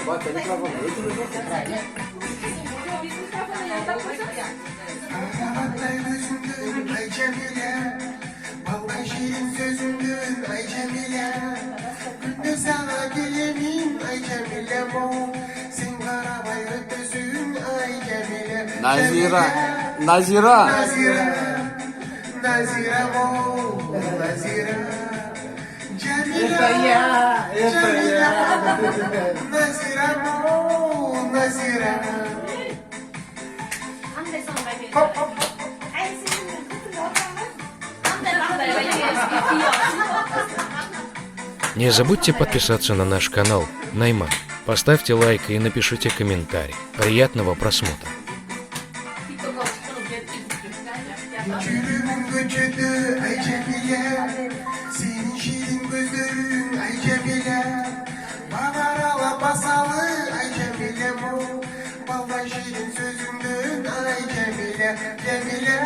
Bak mikrofonu. Ay Cemile, vallahi şirin sözündün ay Cemile. Günde sana gelemin ay Cemile mo. Sen karabayı ötüsün ay Cemile. Nazira. Nazira. Nazira, Nazira mo, Nazira. Cemile, Cemile, Nazira mo, Nazira. Hop hop. Не забудьте подписаться на наш канал Найман. Поставьте лайк и напишите комментарий. Приятного просмотра. Çürümün göçüdü ay Cemile. Senin şirin gözlerin ay Cemile. Babaralı basalı ay Cemile mo. Vallahi şirin sözündün ay Cemile. Cemile,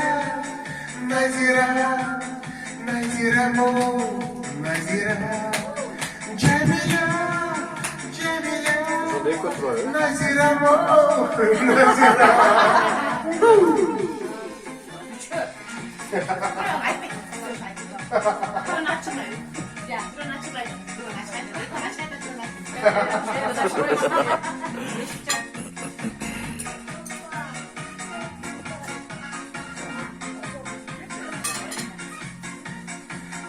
Nazira, Nazira mo, Nazira. Cemile, Cemile, Nazira mo, Nazira.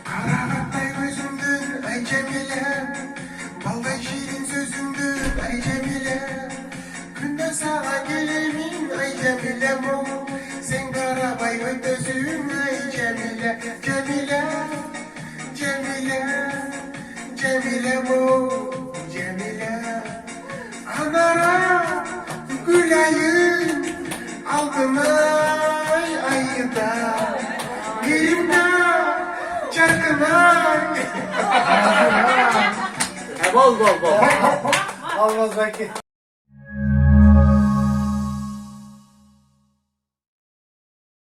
Karabahtay gözümdün ay Cemile. Balday şirin sözümdün ay Cemile. Günde sana gelemin ay Cemile mo. Sen karabay ötesün ay Cemile. Cemile, Cemile, Cemile mo, Cemile. Anara gülayım aldım ay ayında. Yerimde çarkına. Bol bol bol. Almaz belki.